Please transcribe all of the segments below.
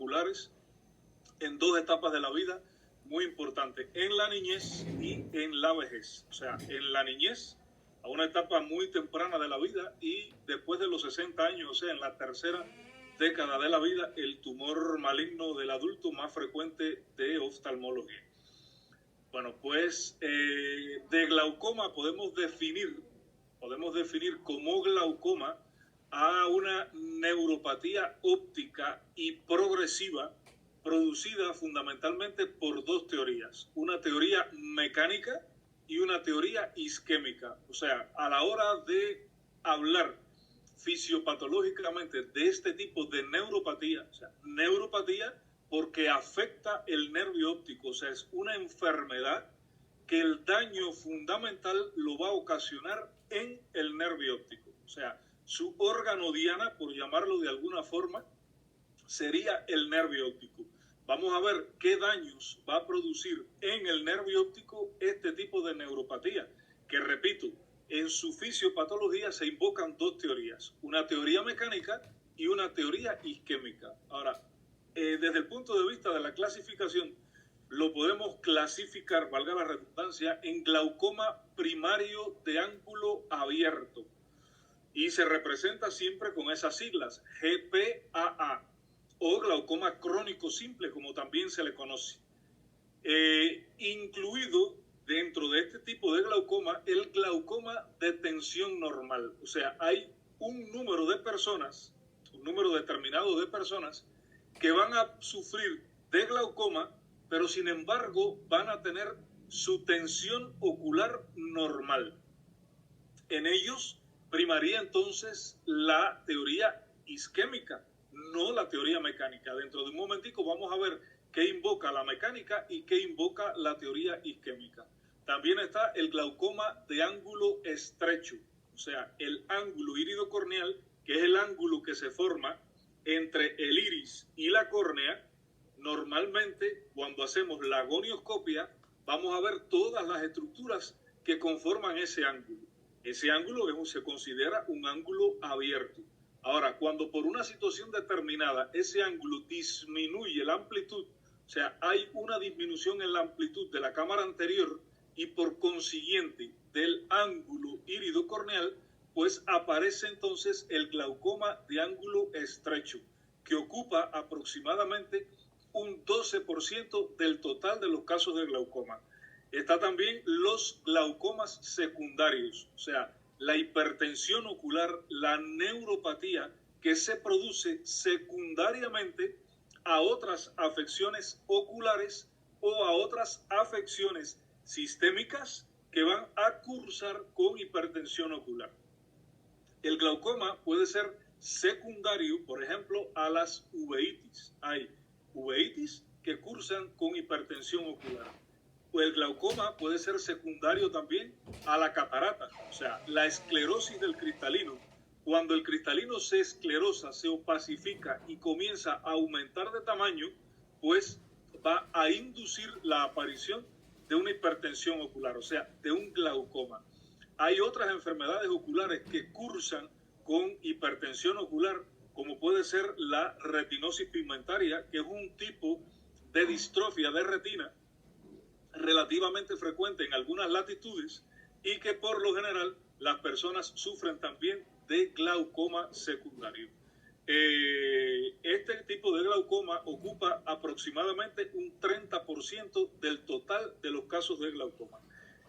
oculares en dos etapas de la vida muy importantes, en la niñez y en la vejez. O sea, en la niñez, a una etapa muy temprana de la vida, y después de los 60 años, o sea, en la tercera década de la vida, el tumor maligno del adulto más frecuente de oftalmología. Bueno, pues de glaucoma podemos definir como glaucoma a una neuropatía óptica y progresiva producida fundamentalmente por dos teorías, una teoría mecánica y una teoría isquémica. O sea, a la hora de hablar fisiopatológicamente de este tipo de neuropatía, o sea, neuropatía porque afecta el nervio óptico, o sea, es una enfermedad que el daño fundamental lo va a ocasionar en el nervio óptico. O sea, su órgano diana, por llamarlo de alguna forma, sería el nervio óptico. Vamos a ver qué daños va a producir en el nervio óptico este tipo de neuropatía, que repito, en su fisiopatología se invocan dos teorías, una teoría mecánica y una teoría isquémica. Ahora, desde el punto de vista de la clasificación, lo podemos clasificar, valga la redundancia, en glaucoma primario de ángulo abierto. Y se representa siempre con esas siglas, GPAA, o glaucoma crónico simple, como también se le conoce. Incluido dentro de este tipo de glaucoma, el glaucoma de tensión normal. O sea, hay un número de personas, un número determinado de personas que van a sufrir de glaucoma, pero sin embargo van a tener su tensión ocular normal. En ellos primaría entonces la teoría isquémica, no la teoría mecánica. Dentro de un momentico vamos a ver qué invoca la mecánica y qué invoca la teoría isquémica. También está el glaucoma de ángulo estrecho, o sea, el ángulo iridocorneal, que es el ángulo que se forma entre el iris y la córnea. Normalmente, cuando hacemos la gonioscopia, vamos a ver todas las estructuras que conforman ese ángulo. Ese ángulo se considera un ángulo abierto. Ahora, cuando por una situación determinada ese ángulo disminuye la amplitud, o sea, hay una disminución en la amplitud de la cámara anterior y por consiguiente del ángulo iridocorneal, pues aparece entonces el glaucoma de ángulo estrecho, que ocupa aproximadamente un 12% del total de los casos de glaucoma. Está también los glaucomas secundarios, o sea, la hipertensión ocular, la neuropatía que se produce secundariamente a otras afecciones oculares o a otras afecciones sistémicas que van a cursar con hipertensión ocular. El glaucoma puede ser secundario, por ejemplo, a las uveitis. Hay uveitis que cursan con hipertensión ocular. Pues el glaucoma puede ser secundario también a la catarata, o sea, la esclerosis del cristalino. Cuando el cristalino se esclerosa, se opacifica y comienza a aumentar de tamaño, pues va a inducir la aparición de una hipertensión ocular, o sea, de un glaucoma. Hay otras enfermedades oculares que cursan con hipertensión ocular, como puede ser la retinosis pigmentaria, que es un tipo de distrofia de retina relativamente frecuente en algunas latitudes y que por lo general las personas sufren también de glaucoma secundario. Este tipo de glaucoma ocupa aproximadamente un 30% del total de los casos de glaucoma.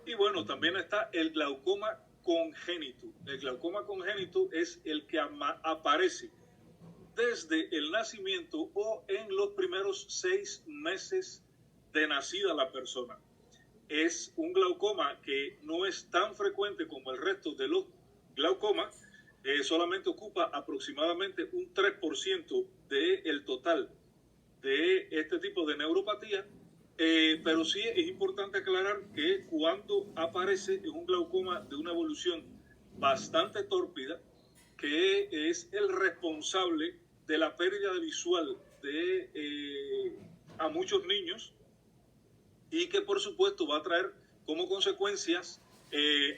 Y bueno, también está el glaucoma congénito. El glaucoma congénito es el que aparece desde el nacimiento o en los primeros 6 meses de nacida la persona. Es un glaucoma que no es tan frecuente como el resto de los glaucomas, solamente ocupa aproximadamente un 3% del total de este tipo de neuropatía, pero sí es importante aclarar que cuando aparece es un glaucoma de una evolución bastante tórpida, que es el responsable de la pérdida visual a muchos niños, y que por supuesto va a traer como consecuencias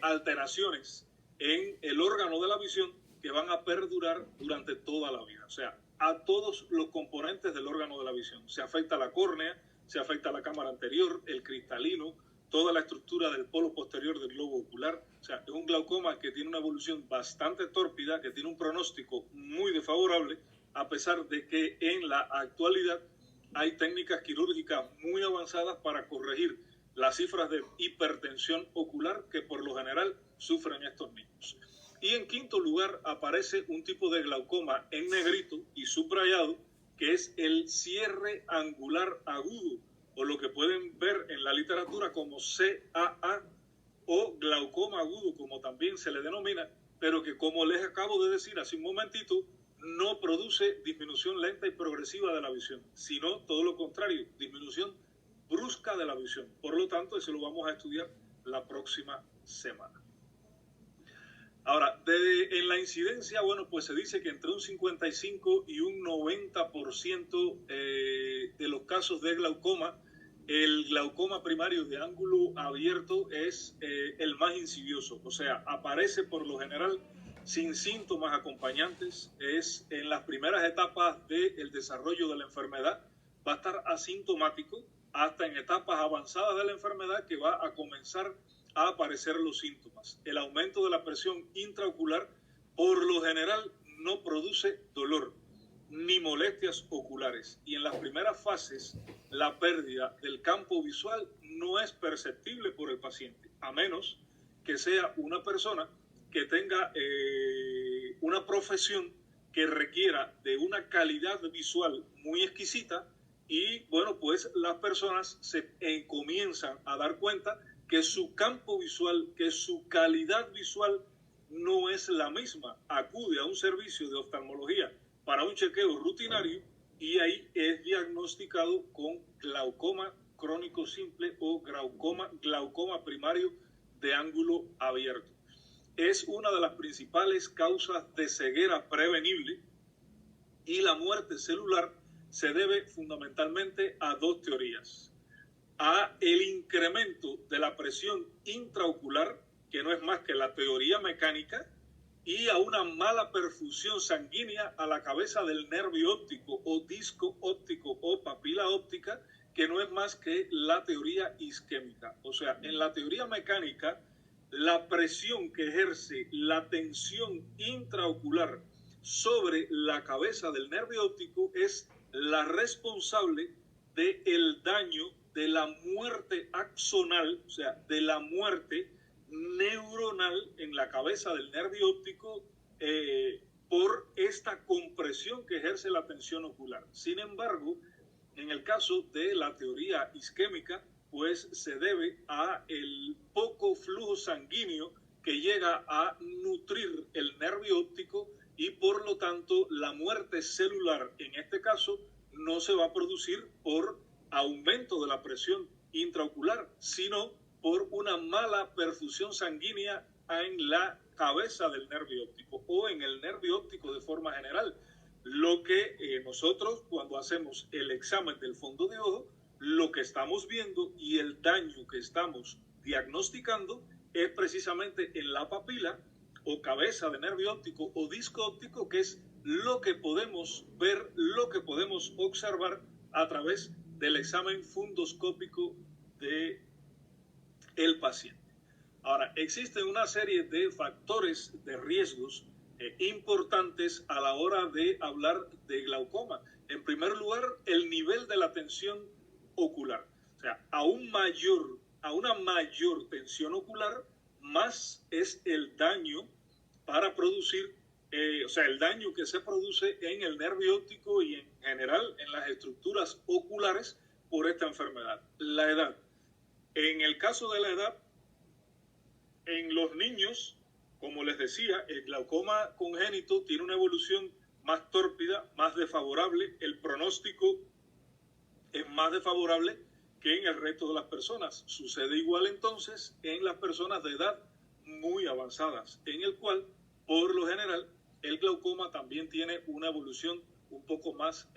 alteraciones en el órgano de la visión que van a perdurar durante toda la vida. O sea, a todos los componentes del órgano de la visión. Se afecta la córnea, se afecta la cámara anterior, el cristalino, toda la estructura del polo posterior del globo ocular. O sea, es un glaucoma que tiene una evolución bastante tórpida, que tiene un pronóstico muy desfavorable, a pesar de que en la actualidad hay técnicas quirúrgicas muy avanzadas para corregir las cifras de hipertensión ocular que por lo general sufren estos niños. Y en quinto lugar aparece un tipo de glaucoma en negrito y subrayado, que es el cierre angular agudo, o lo que pueden ver en la literatura como CAA, o glaucoma agudo, como también se le denomina, pero que, como les acabo de decir hace un momentito, no produce disminución lenta y progresiva de la visión, sino todo lo contrario, disminución brusca de la visión. Por lo tanto, eso lo vamos a estudiar la próxima semana. Ahora, en la incidencia, bueno, pues se dice que entre un 55 y un 90% de los casos de glaucoma, el glaucoma primario de ángulo abierto es el más insidioso. O sea, aparece por lo general sin síntomas acompañantes, es en las primeras etapas del desarrollo de la enfermedad, va a estar asintomático hasta en etapas avanzadas de la enfermedad que va a comenzar a aparecer los síntomas. El aumento de la presión intraocular por lo general no produce dolor ni molestias oculares, y en las primeras fases la pérdida del campo visual no es perceptible por el paciente, a menos que sea una persona que tenga una profesión que requiera de una calidad visual muy exquisita, y bueno, pues las personas se comienzan a dar cuenta que su campo visual, que su calidad visual no es la misma. Acude a un servicio de oftalmología para un chequeo rutinario y ahí es diagnosticado con glaucoma crónico simple o glaucoma primario de ángulo abierto. Es una de las principales causas de ceguera prevenible, y la muerte celular se debe fundamentalmente a dos teorías: a el incremento de la presión intraocular, que no es más que la teoría mecánica, y a una mala perfusión sanguínea a la cabeza del nervio óptico o disco óptico o papila óptica, que no es más que la teoría isquémica. O sea, en la teoría mecánica, la presión que ejerce la tensión intraocular sobre la cabeza del nervio óptico es la responsable del daño, de la muerte axonal, o sea, de la muerte neuronal en la cabeza del nervio óptico por esta compresión que ejerce la tensión ocular. Sin embargo, en el caso de la teoría isquémica, pues se debe a el poco flujo sanguíneo que llega a nutrir el nervio óptico, y por lo tanto la muerte celular en este caso no se va a producir por aumento de la presión intraocular, sino por una mala perfusión sanguínea en la cabeza del nervio óptico o en el nervio óptico de forma general. Lo que nosotros, cuando hacemos el examen del fondo de ojo, lo que estamos viendo y el daño que estamos diagnosticando es precisamente en la papila o cabeza de nervio óptico o disco óptico, que es lo que podemos ver, lo que podemos observar a través del examen fundoscópico de el paciente. Ahora, existen una serie de factores de riesgos importantes a la hora de hablar de glaucoma. En primer lugar, el nivel de la tensión ocular. O sea, a una mayor tensión ocular, más es el daño para producir, o sea, el daño que se produce en el nervio óptico y en general en las estructuras oculares por esta enfermedad. La edad. En el caso de la edad, en los niños, como les decía, el glaucoma congénito tiene una evolución más tórpida, más desfavorable. El pronóstico es más desfavorable que en el resto de las personas. Sucede igual entonces en las personas de edad muy avanzadas, en el cual, por lo general, el glaucoma también tiene una evolución un poco más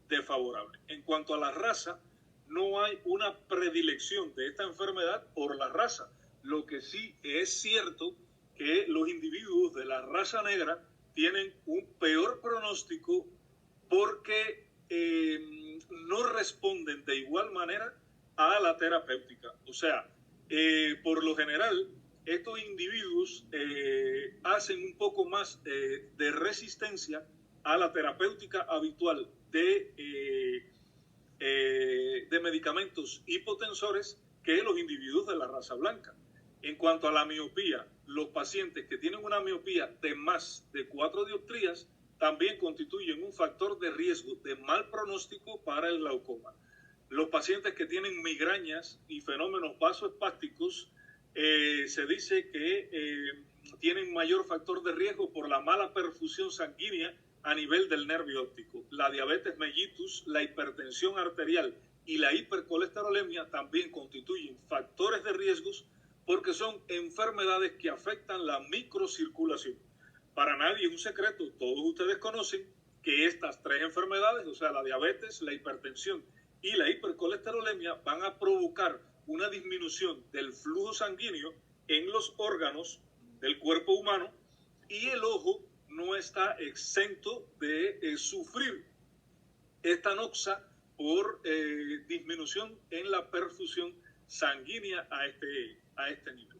desfavorable. En cuanto a la raza, no hay una predilección de esta enfermedad por la raza. Lo que sí es cierto que los individuos de la raza negra tienen un peor pronóstico porque no responden de igual manera a la terapéutica. O sea, por lo general, estos individuos hacen un poco más de resistencia a la terapéutica habitual de medicamentos hipotensores que los individuos de la raza blanca. En cuanto a la miopía, los pacientes que tienen una miopía de más de 4 dioptrías también constituyen un factor de riesgo de mal pronóstico para el glaucoma. Los pacientes que tienen migrañas y fenómenos vasoespásticos se dice que tienen mayor factor de riesgo por la mala perfusión sanguínea a nivel del nervio óptico. La diabetes mellitus, la hipertensión arterial y la hipercolesterolemia también constituyen factores de riesgos porque son enfermedades que afectan la microcirculación. Para nadie es un secreto, todos ustedes conocen que estas 3 enfermedades, o sea, la diabetes, la hipertensión y la hipercolesterolemia, van a provocar una disminución del flujo sanguíneo en los órganos del cuerpo humano, y el ojo no está exento de sufrir esta noxa por disminución en la perfusión sanguínea a este nivel.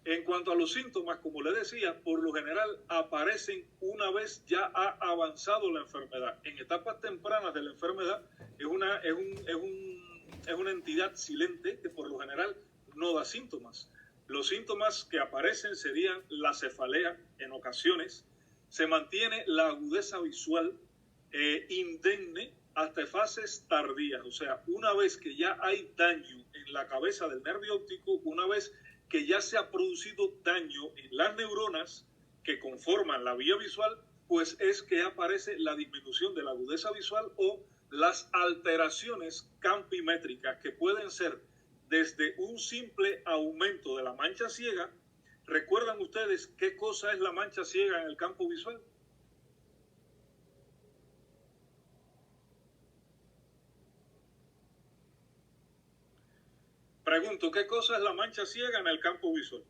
En cuanto a los síntomas, como les decía, por lo general aparecen una vez ya ha avanzado la enfermedad. En etapas tempranas de la enfermedad es una entidad silente que por lo general no da síntomas. Los síntomas que aparecen serían la cefalea en ocasiones, se mantiene la agudeza visual indemne hasta fases tardías. O sea, una vez que ya hay daño en la cabeza del nervio óptico, una vez que ya se ha producido daño en las neuronas que conforman la vía visual, pues es que aparece la disminución de la agudeza visual o las alteraciones campimétricas, que pueden ser desde un simple aumento de la mancha ciega. ¿Recuerdan ustedes qué cosa es la mancha ciega en el campo visual? Pregunto, ¿qué cosa es la mancha ciega en el campo visual?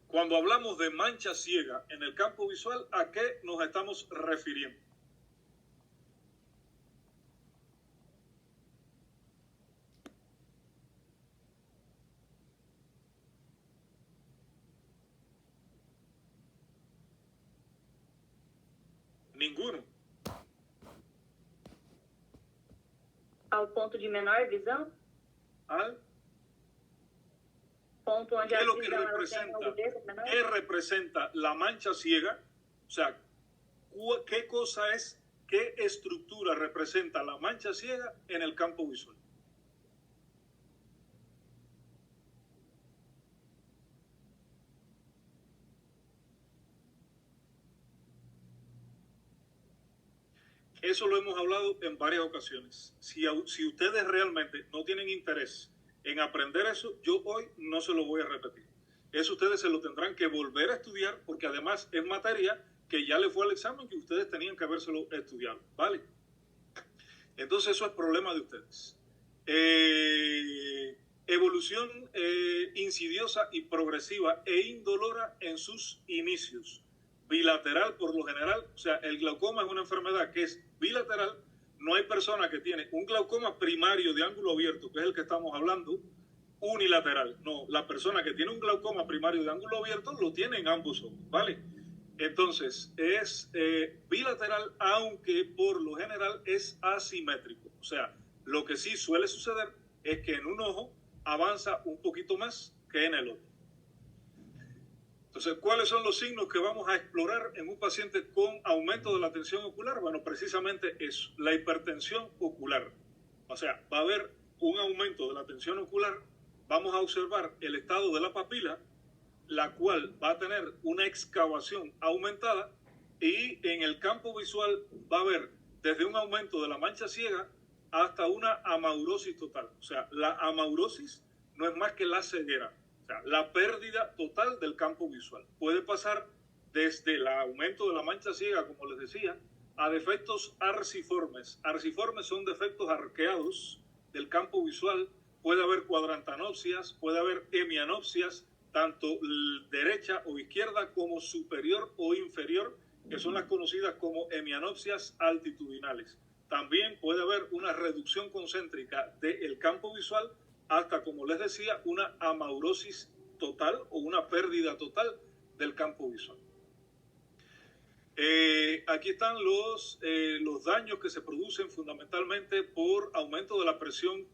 Cuando hablamos de mancha ciega en el campo visual, ¿a qué nos estamos refiriendo? Ninguno. Ao ponto de menor visão? ¿Al? Ponto onde ¿Qué a es lo que visão ela tem representa? agudeza menor? ¿Qué representa la mancha ciega? O sea, ¿qué cosa es, qué estructura representa la mancha ciega en el campo visual? Eso lo hemos hablado en varias ocasiones. Si ustedes realmente no tienen interés en aprender eso, yo hoy no se lo voy a repetir. Eso ustedes se lo tendrán que volver a estudiar, porque además es materia que ya le fue al examen que ustedes tenían que habérselo estudiado, ¿vale? Entonces eso es problema de ustedes. Evolución insidiosa y progresiva e indolora en sus inicios. Bilateral por lo general, o sea, el glaucoma es una enfermedad que es bilateral. No hay persona que tiene un glaucoma primario de ángulo abierto, que es el que estamos hablando, unilateral. No, la persona que tiene un glaucoma primario de ángulo abierto lo tiene en ambos ojos, ¿vale? Entonces, es bilateral, aunque por lo general es asimétrico. O sea, lo que sí suele suceder es que en un ojo avanza un poquito más que en el otro. Entonces, ¿cuáles son los signos que vamos a explorar en un paciente con aumento de la tensión ocular? Bueno, precisamente eso, la hipertensión ocular. O sea, va a haber un aumento de la tensión ocular, vamos a observar el estado de la papila, la cual va a tener una excavación aumentada, y en el campo visual va a haber desde un aumento de la mancha ciega hasta una amaurosis total. O sea, la amaurosis no es más que la ceguera. O sea, la pérdida total del campo visual. Puede pasar desde el aumento de la mancha ciega, como les decía, a defectos arciformes. Arciformes son defectos arqueados del campo visual. Puede haber cuadrantanopsias, puede haber hemianopsias, tanto derecha o izquierda como superior o inferior, que son las conocidas como hemianopsias altitudinales. También puede haber una reducción concéntrica del campo visual hasta, como les decía, una amaurosis total o una pérdida total del campo visual. Aquí están los daños que se producen fundamentalmente por aumento de la presión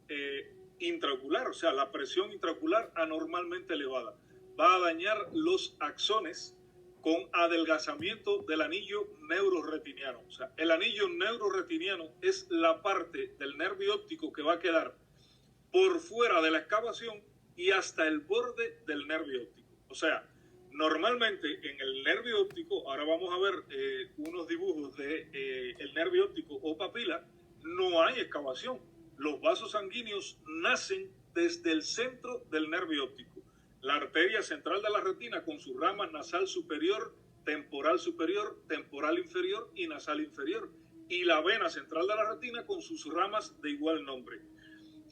intraocular, o sea, la presión intraocular anormalmente elevada. Va a dañar los axones con adelgazamiento del anillo neuroretiniano. O sea, el anillo neuroretiniano es la parte del nervio óptico que va a quedar por fuera de la excavación y hasta el borde del nervio óptico. O sea, normalmente en el nervio óptico, ahora vamos a ver unos dibujos de el nervio óptico o papila, no hay excavación. Los vasos sanguíneos nacen desde el centro del nervio óptico. La arteria central de la retina con sus ramas nasal superior, temporal inferior y nasal inferior. Y la vena central de la retina con sus ramas de igual nombre.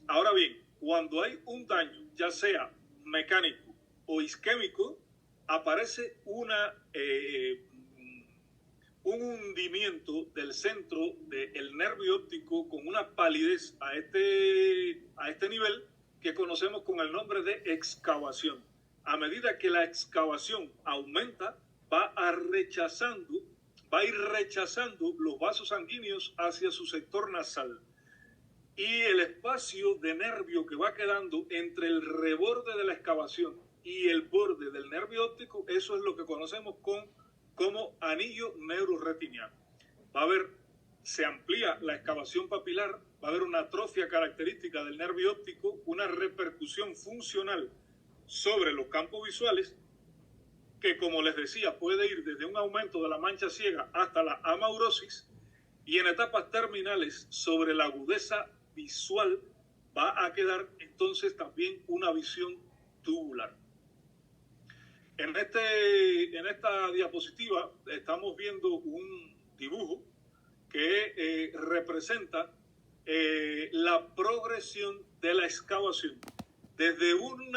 Ahora bien, cuando hay un daño, ya sea mecánico o isquémico, aparece un hundimiento del centro del nervio óptico con una palidez a este nivel que conocemos con el nombre de excavación. A medida que la excavación aumenta, va a ir rechazando los vasos sanguíneos hacia su sector nasal. Y el espacio de nervio que va quedando entre el reborde de la excavación y el borde del nervio óptico, eso es lo que conocemos como anillo neuroretiniano. Se amplía la excavación papilar, va a haber una atrofia característica del nervio óptico, una repercusión funcional sobre los campos visuales, que, como les decía, puede ir desde un aumento de la mancha ciega hasta la amaurosis, y en etapas terminales sobre la agudeza visual va a quedar entonces también una visión tubular. En esta diapositiva estamos viendo un dibujo que representa la progresión de la excavación desde un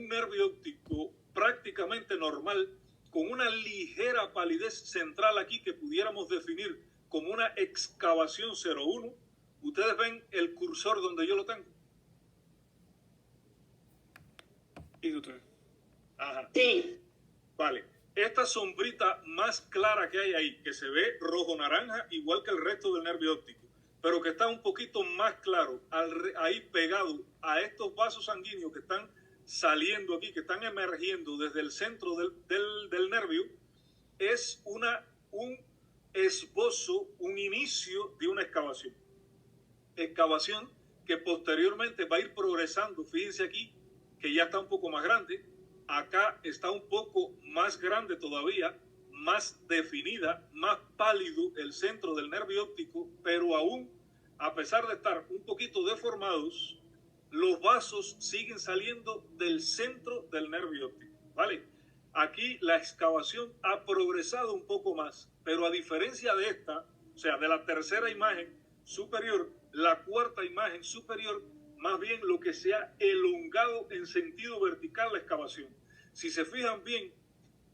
nervio óptico prácticamente normal, con una ligera palidez central aquí que pudiéramos definir como una excavación 0,1. Ustedes ven el cursor donde yo lo tengo. ¿Y usted? Ajá. Sí. Vale. Esta sombrita más clara que hay ahí, que se ve rojo-naranja, igual que el resto del nervio óptico, pero que está un poquito más claro, ahí pegado a estos vasos sanguíneos que están saliendo aquí, que están emergiendo desde el centro del nervio, es un esbozo, un inicio de una excavación. Excavación que posteriormente va a ir progresando. Fíjense aquí que ya está un poco más grande. Acá está un poco más grande todavía, más definida, más pálido el centro del nervio óptico, pero aún, a pesar de estar un poquito deformados, los vasos siguen saliendo del centro del nervio óptico, ¿vale? Aquí la excavación ha progresado un poco más, pero a diferencia de esta, o sea, de la tercera imagen superior, la cuarta imagen superior, más bien lo que se ha elongado en sentido vertical la excavación. Si se fijan bien,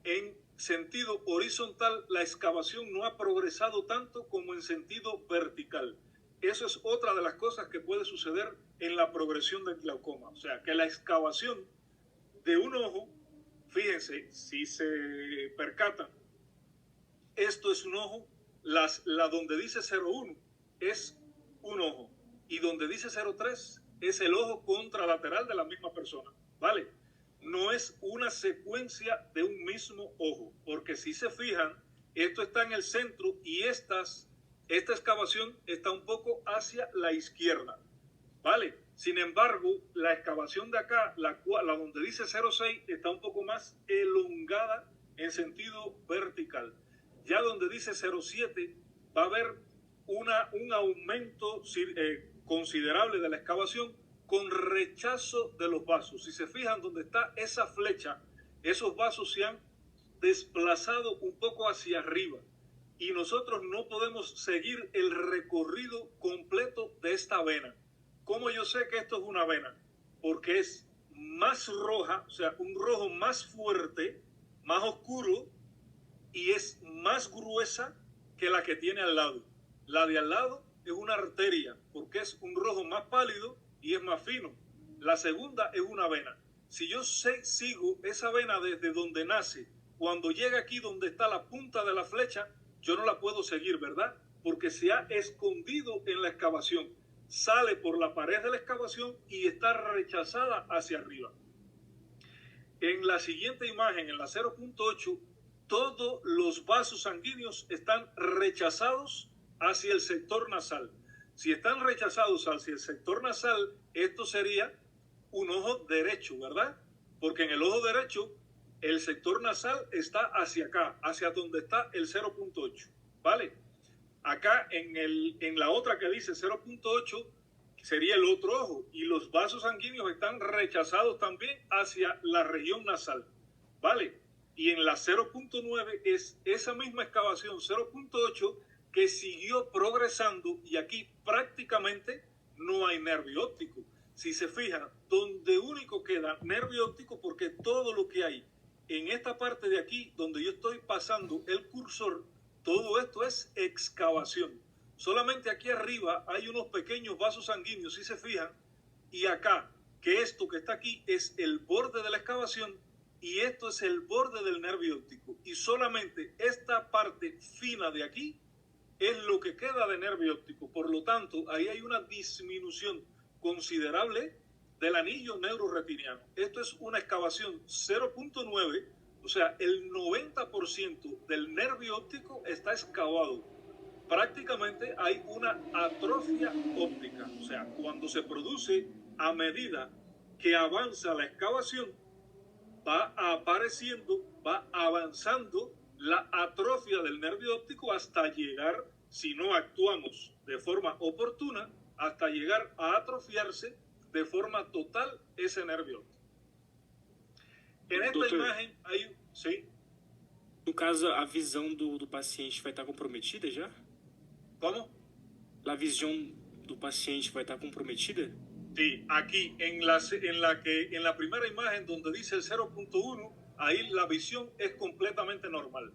en sentido horizontal la excavación no ha progresado tanto como en sentido vertical. Eso es otra de las cosas que puede suceder en la progresión del glaucoma. O sea, que la excavación de un ojo, fíjense, si se percatan, esto es un ojo, la donde dice 0,1 es un ojo y donde dice 0,3 es el ojo contralateral de la misma persona, ¿vale? No es una secuencia de un mismo ojo, porque si se fijan, esto está en el centro y esta excavación está un poco hacia la izquierda, ¿vale? Sin embargo, la excavación de acá, la donde dice 0,6, está un poco más elongada en sentido vertical. Ya donde dice 0,7 va a haber un aumento considerable de la excavación con rechazo de los vasos. Si se fijan donde está esa flecha, esos vasos se han desplazado un poco hacia arriba y nosotros no podemos seguir el recorrido completo de esta vena. ¿Cómo yo sé que esto es una vena? Porque es más roja, o sea, un rojo más fuerte, más oscuro, y es más gruesa que la que tiene al lado. La de al lado es una arteria porque es un rojo más pálido y es más fino. La segunda es una vena. Si yo sigo esa vena desde donde nace, cuando llega aquí donde está la punta de la flecha, yo no la puedo seguir, ¿verdad? Porque se ha escondido en la excavación. Sale por la pared de la excavación y está rechazada hacia arriba. En la siguiente imagen, en la 0.8, todos los vasos sanguíneos están rechazados hacia el sector nasal. Si están rechazados hacia el sector nasal, esto sería un ojo derecho, ¿verdad? Porque en el ojo derecho, el sector nasal está hacia acá, hacia donde está el 0.8, ¿vale? Acá en la otra que dice 0.8 sería el otro ojo y los vasos sanguíneos están rechazados también hacia la región nasal, ¿vale? Y en la 0.9 es esa misma excavación 0.8 que siguió progresando y aquí prácticamente no hay nervio óptico. Si se fijan, donde único queda nervio óptico, porque todo lo que hay en esta parte de aquí, donde yo estoy pasando el cursor, todo esto es excavación. Solamente aquí arriba hay unos pequeños vasos sanguíneos, si se fijan, y acá, que esto que está aquí es el borde de la excavación y esto es el borde del nervio óptico. Y solamente esta parte fina de aquí es lo que queda de nervio óptico. Por lo tanto, ahí hay una disminución considerable del anillo neuroretiniano. Esto es una excavación 0.9, o sea, el 90% del nervio óptico está excavado. Prácticamente hay una atrofia óptica, o sea, cuando se produce a medida que avanza la excavación, va apareciendo, va avanzando la atrofia del nervio óptico hasta llegar, si no actuamos de forma oportuna, hasta llegar a atrofiarse de forma total ese nervio óptico. En esta Doutor, imagen hay... ¿Sí? no caso, a visão do paciente vai estar comprometida já? ¿Cómo? A visão do paciente vai estar comprometida? Sí, aquí en la primera imagen donde dice el 0.1, ahí la visión es completamente normal.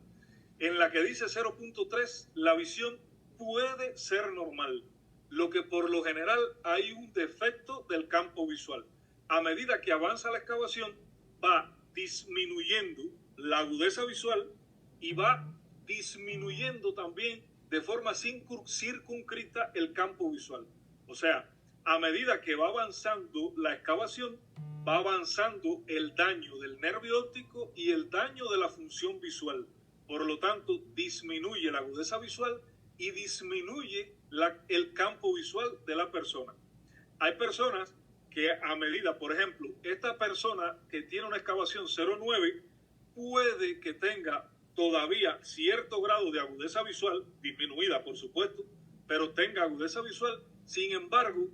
En la que dice 0.3, la visión puede ser normal, lo que por lo general hay un defecto del campo visual. A medida que avanza la excavación, va disminuyendo la agudeza visual y va disminuyendo también de forma circunscrita el campo visual. O sea, a medida que va avanzando la excavación, va avanzando el daño del nervio óptico y el daño de la función visual. Por lo tanto, disminuye la agudeza visual y disminuye el campo visual de la persona. Hay personas que a medida, por ejemplo, esta persona que tiene una excavación 0.9 puede que tenga todavía cierto grado de agudeza visual, disminuida por supuesto, pero tenga agudeza visual. Sin embargo,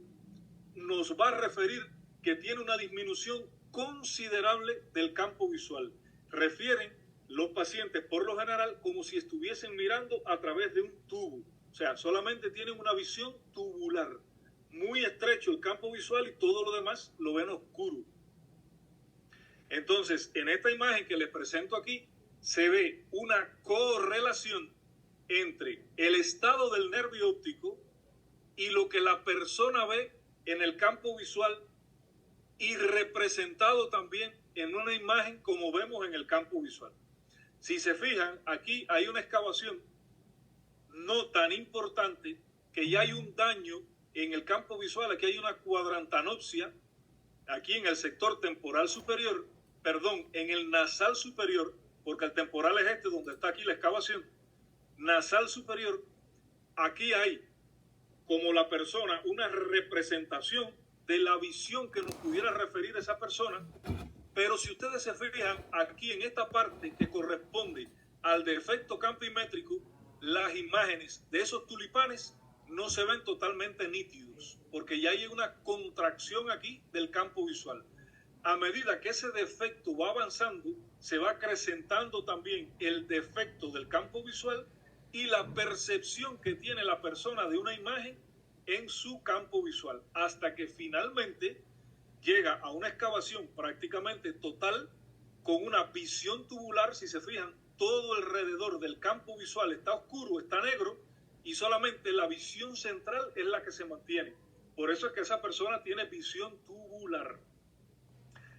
nos va a referir que tiene una disminución considerable del campo visual. Refieren los pacientes por lo general como si estuviesen mirando a través de un tubo. O sea, solamente tienen una visión tubular. Muy estrecho el campo visual y todo lo demás lo ven oscuro. Entonces, en esta imagen que les presento aquí, se ve una correlación entre el estado del nervio óptico y lo que la persona ve en el campo visual y representado también en una imagen como vemos en el campo visual. Si se fijan, aquí hay una excavación no tan importante que ya hay un daño en el campo visual. Aquí hay una cuadrantanopsia, aquí en el sector temporal superior, perdón, en el nasal superior, porque el temporal es este donde está aquí la excavación, nasal superior. Aquí hay, como la persona, una representación de la visión que nos pudiera referir a esa persona, pero si ustedes se fijan aquí en esta parte que corresponde al defecto campimétrico, las imágenes de esos tulipanes no se ven totalmente nítidos, porque ya hay una contracción aquí del campo visual. A medida que ese defecto va avanzando, se va acrecentando también el defecto del campo visual y la percepción que tiene la persona de una imagen en su campo visual, hasta que finalmente llega a una excavación prácticamente total con una visión tubular, si se fijan, todo alrededor del campo visual está oscuro, está negro, y solamente la visión central es la que se mantiene. Por eso es que esa persona tiene visión tubular.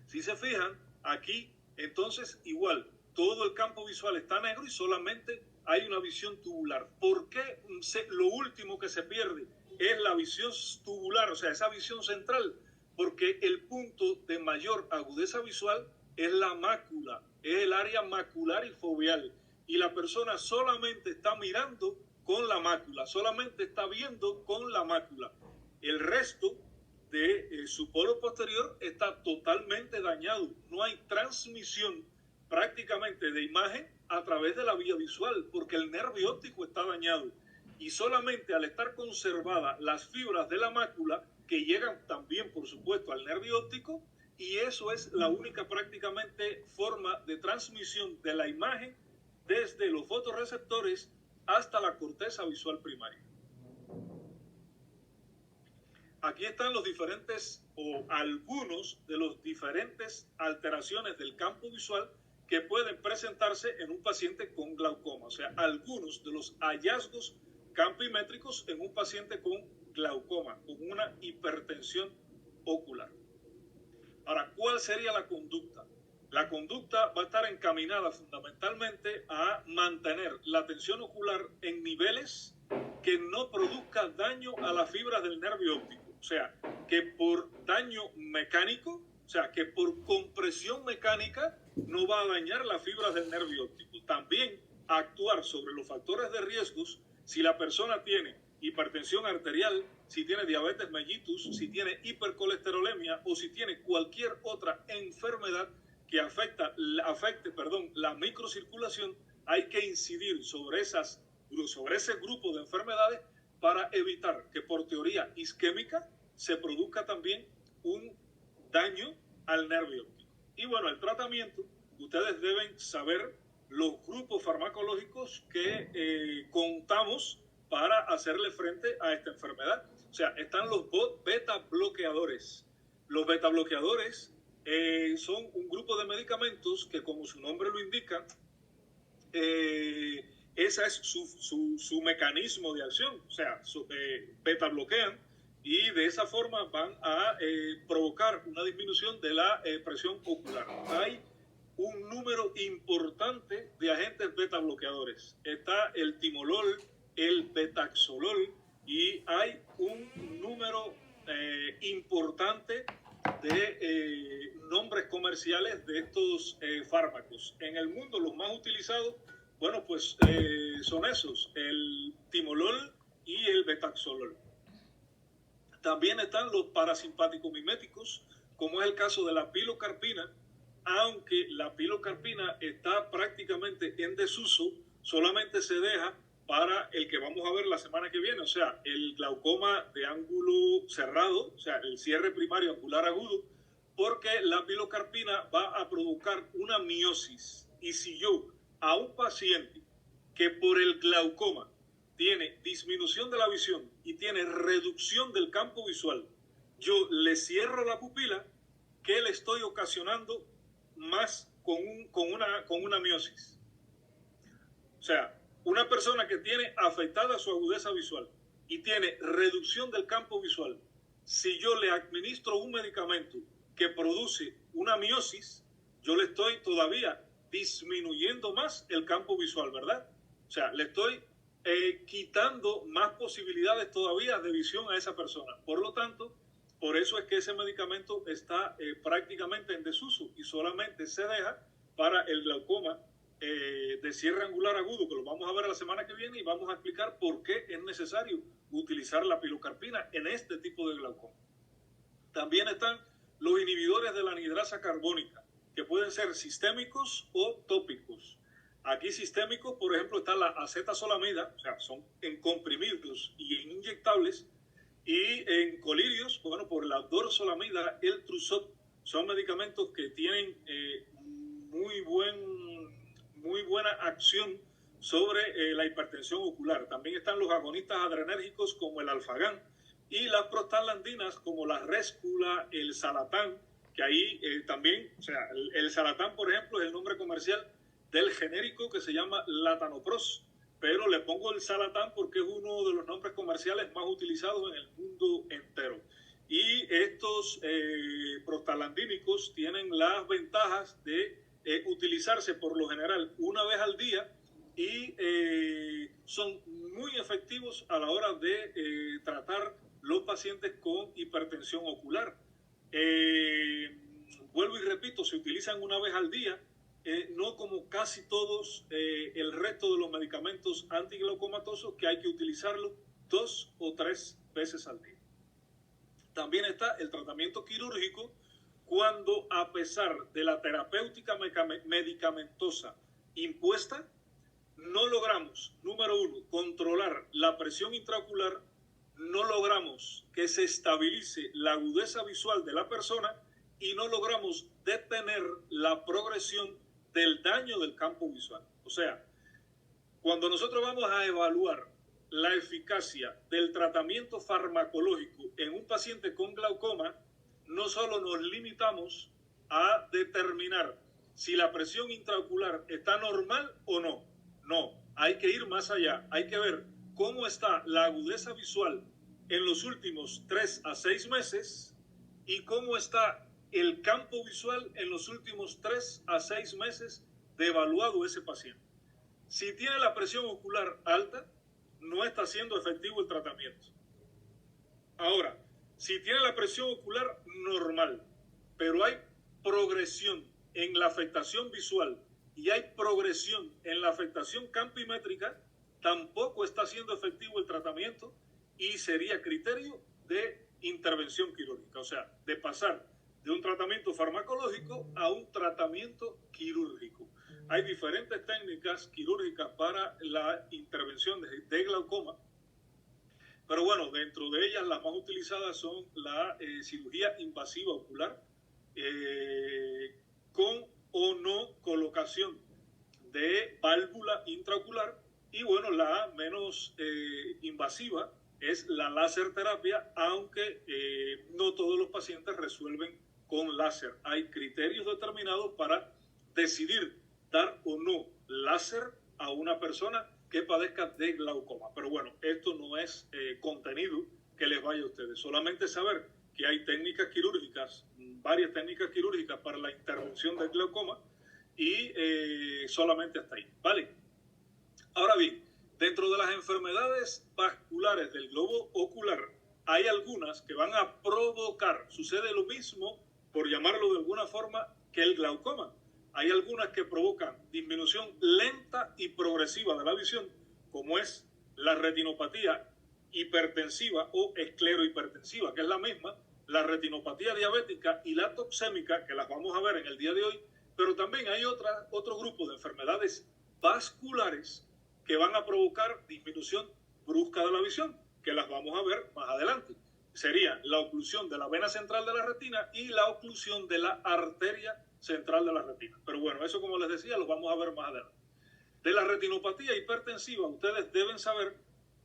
Si se fijan, aquí entonces igual, todo el campo visual está negro y solamente hay una visión tubular. ¿Por qué lo último que se pierde es la visión tubular, o sea, esa visión central? Porque el punto de mayor agudeza visual es la mácula, es el área macular y foveal. Y la persona solamente está mirando con la mácula, solamente está viendo con la mácula. El resto de su polo posterior está totalmente dañado. No hay transmisión prácticamente de imagen a través de la vía visual, porque el nervio óptico está dañado. Y solamente al estar conservadas las fibras de la mácula, que llegan también, por supuesto, al nervio óptico, y eso es la única prácticamente forma de transmisión de la imagen desde los fotorreceptores hasta la corteza visual primaria. Aquí están los diferentes o algunos de los diferentes alteraciones del campo visual que pueden presentarse en un paciente con glaucoma, o sea, algunos de los hallazgos campimétricos en un paciente con glaucoma, con una hipertensión ocular. Ahora, ¿cuál sería la conducta? La conducta va a estar encaminada fundamentalmente a mantener la tensión ocular en niveles que no produzca daño a las fibras del nervio óptico. O sea, que por daño mecánico, o sea, que por compresión mecánica no va a dañar las fibras del nervio óptico. También actuar sobre los factores de riesgos si la persona tiene hipertensión arterial, si tiene diabetes mellitus, si tiene hipercolesterolemia o si tiene cualquier otra enfermedad que afecte la microcirculación. Hay que incidir sobre ese grupo de enfermedades para evitar que por teoría isquémica se produzca también un daño al nervio óptico. Y bueno, el tratamiento, ustedes deben saber los grupos farmacológicos que contamos para hacerle frente a esta enfermedad. O sea, están los beta bloqueadores. Los beta bloqueadores son un grupo de medicamentos que, como su nombre lo indica, ese es su mecanismo de acción. O sea, beta bloquean y de esa forma van a provocar una disminución de la presión ocular. Hay un número importante de agentes beta bloqueadores. Está el timolol, el betaxolol, y hay un número importante de nombres comerciales de estos fármacos. En el mundo los más utilizados, bueno, pues son esos, el timolol y el betaxolol. También están los parasimpáticos miméticos, como es el caso de la pilocarpina, aunque la pilocarpina está prácticamente en desuso, solamente se deja para el que vamos a ver la semana que viene, o sea, el glaucoma de ángulo cerrado, o sea, el cierre primario angular agudo, porque la pilocarpina va a provocar una miosis. Y si yo a un paciente que por el glaucoma tiene disminución de la visión y tiene reducción del campo visual, yo le cierro la pupila, ¿qué le estoy ocasionando más con una miosis? O sea, una persona que tiene afectada su agudeza visual y tiene reducción del campo visual, si yo le administro un medicamento que produce una miosis, yo le estoy todavía disminuyendo más el campo visual, ¿verdad? O sea, le estoy quitando más posibilidades todavía de visión a esa persona. Por lo tanto, por eso es que ese medicamento está prácticamente en desuso y solamente se deja para el glaucoma de cierre angular agudo, que lo vamos a ver la semana que viene y vamos a explicar por qué es necesario utilizar la pilocarpina en este tipo de glaucoma. También están los inhibidores de la anhidrasa carbónica, que pueden ser sistémicos o tópicos. Aquí sistémicos, por ejemplo, está la acetazolamida, o sea, son en comprimidos y en inyectables, y en colirios, bueno, por la dorzolamida, el Trusot, son medicamentos que tienen muy buena acción sobre la hipertensión ocular. También están los agonistas adrenérgicos como el alfagán y las prostaglandinas como la réscula, el salatán, que ahí también, o sea, el salatán, por ejemplo, es el nombre comercial del genérico que se llama Latanoprost, pero le pongo el Salatán porque es uno de los nombres comerciales más utilizados en el mundo entero. Y estos prostaglandínicos tienen las ventajas de utilizarse por lo general una vez al día y son muy efectivos a la hora de tratar los pacientes con hipertensión ocular. Vuelvo y repito, se utilizan una vez al día, no como casi todos el resto de los medicamentos antiglaucomatosos, que hay que utilizarlo 2 o 3 veces al día. También está el tratamiento quirúrgico, cuando a pesar de la terapéutica medicamentosa impuesta, no logramos, número 1, controlar la presión intraocular, no logramos que se estabilice la agudeza visual de la persona y no logramos detener la progresión del daño del campo visual. O sea, cuando nosotros vamos a evaluar la eficacia del tratamiento farmacológico en un paciente con glaucoma, no solo nos limitamos a determinar si la presión intraocular está normal o no. No, hay que ir más allá. Hay que ver cómo está la agudeza visual en los últimos 3 a 6 meses y cómo está el campo visual en los últimos 3 a 6 meses de evaluado ese paciente. Si tiene la presión ocular alta, no está siendo efectivo el tratamiento. Ahora, si tiene la presión ocular normal, pero hay progresión en la afectación visual y hay progresión en la afectación campimétrica, tampoco está siendo efectivo el tratamiento y sería criterio de intervención quirúrgica, o sea, de pasar de un tratamiento farmacológico a un tratamiento quirúrgico. Hay diferentes técnicas quirúrgicas para la intervención de glaucoma, pero bueno, dentro de ellas las más utilizadas son la cirugía invasiva ocular, con o no colocación de válvula intraocular, y bueno, la menos invasiva es la láser terapia, aunque no todos los pacientes resuelven con láser. Hay criterios determinados para decidir dar o no láser a una persona que padezca de glaucoma. Pero bueno, esto no es contenido que les vaya a ustedes. Solamente saber que hay técnicas quirúrgicas, varias técnicas quirúrgicas para la intervención del glaucoma y solamente hasta ahí, ¿vale? Ahora bien, dentro de las enfermedades vasculares del globo ocular, hay algunas que van a provocar, sucede lo mismo, por llamarlo de alguna forma, que el glaucoma. Hay algunas que provocan disminución lenta y progresiva de la visión, como es la retinopatía hipertensiva o esclerohipertensiva, que es la misma, la retinopatía diabética y la toxémica, que las vamos a ver en el día de hoy, pero también hay otro grupo de enfermedades vasculares que van a provocar disminución brusca de la visión, que las vamos a ver más adelante. Sería la oclusión de la vena central de la retina y la oclusión de la arteria central de la retina. Pero bueno, eso, como les decía, lo vamos a ver más adelante. De la retinopatía hipertensiva, ustedes deben saber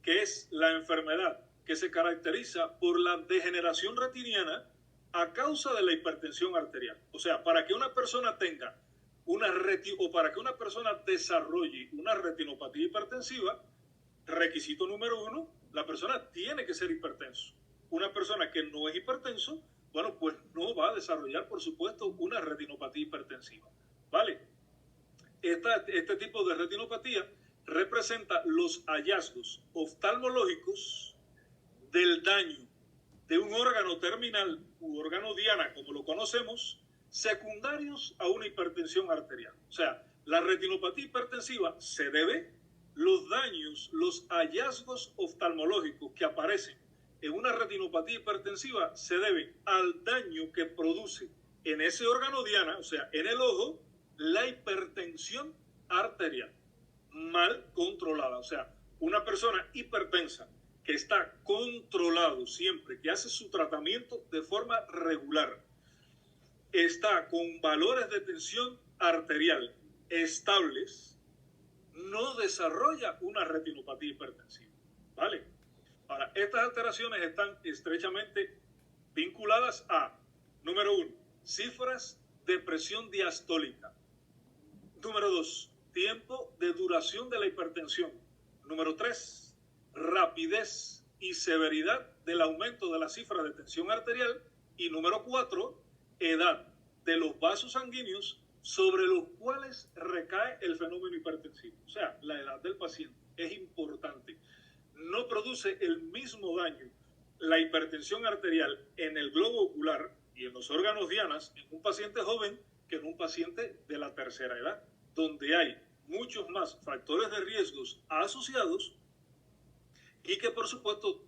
que es la enfermedad que se caracteriza por la degeneración retiniana a causa de la hipertensión arterial. O sea, para que una persona tenga para que una persona desarrolle una retinopatía hipertensiva, requisito número 1, la persona tiene que ser hipertenso. Una persona que no es hipertenso, bueno, pues no va a desarrollar, por supuesto, una retinopatía hipertensiva, ¿vale? Este tipo de retinopatía representa los hallazgos oftalmológicos del daño de un órgano terminal u órgano diana, como lo conocemos, secundarios a una hipertensión arterial. O sea, la retinopatía hipertensiva se debe, los daños, los hallazgos oftalmológicos que aparecen en una retinopatía hipertensiva se deben al daño que produce en ese órgano diana, o sea, en el ojo, la hipertensión arterial mal controlada. O sea, una persona hipertensa que está controlado siempre, que hace su tratamiento de forma regular, está con valores de tensión arterial estables, no desarrolla una retinopatía hipertensiva, ¿vale? Ahora, estas alteraciones están estrechamente vinculadas a, número 1, cifras de presión diastólica. Número 2, tiempo de duración de la hipertensión. Número 3, rapidez y severidad del aumento de la cifra de tensión arterial. Y número 4, edad de los vasos sanguíneos sobre los cuales recae el fenómeno hipertensivo. O sea, la edad del paciente es importante. No produce el mismo daño la hipertensión arterial en el globo ocular y en los órganos dianas en un paciente joven que en un paciente de la tercera edad, donde hay muchos más factores de riesgos asociados y que por supuesto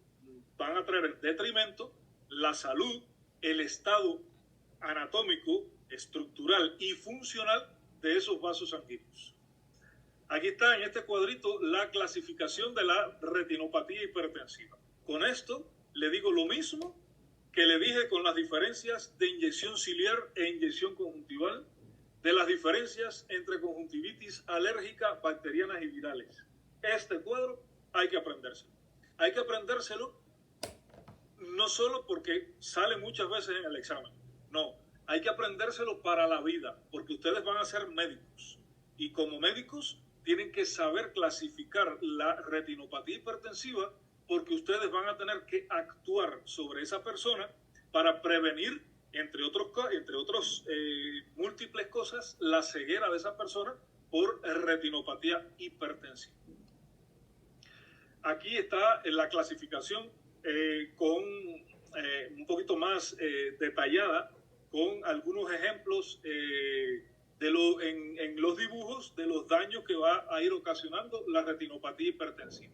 van a traer en detrimento la salud, el estado anatómico, estructural y funcional de esos vasos sanguíneos. Aquí está en este cuadrito la clasificación de la retinopatía hipertensiva. Con esto le digo lo mismo que le dije con las diferencias de inyección ciliar e inyección conjuntival, de las diferencias entre conjuntivitis alérgica, bacterianas y virales. Este cuadro hay que aprendérselo. Hay que aprendérselo no solo porque sale muchas veces en el examen, no, hay que aprendérselo para la vida, porque ustedes van a ser médicos y como médicos tienen que saber clasificar la retinopatía hipertensiva porque ustedes van a tener que actuar sobre esa persona para prevenir, entre otros múltiples cosas, la ceguera de esa persona por retinopatía hipertensiva. Aquí está la clasificación con un poquito más detallada, con algunos ejemplos en los dibujos de los daños que va a ir ocasionando la retinopatía hipertensiva.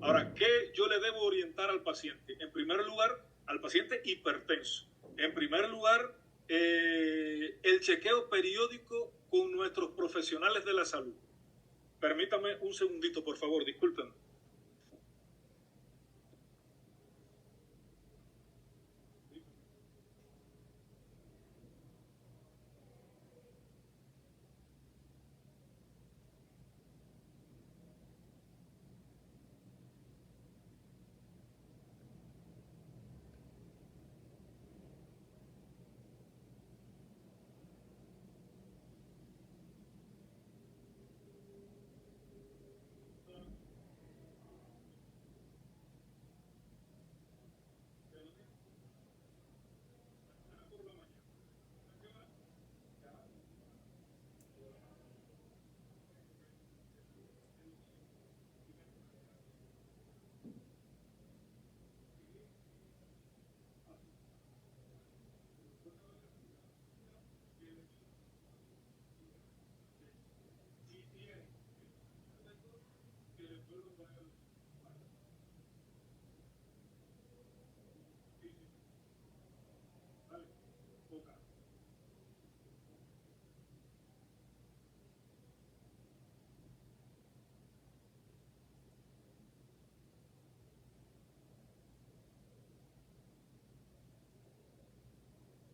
Ahora, ¿qué yo le debo orientar al paciente? En primer lugar, al paciente hipertenso. En primer lugar, el chequeo periódico con nuestros profesionales de la salud. Permítame un segundito, por favor, disculpen.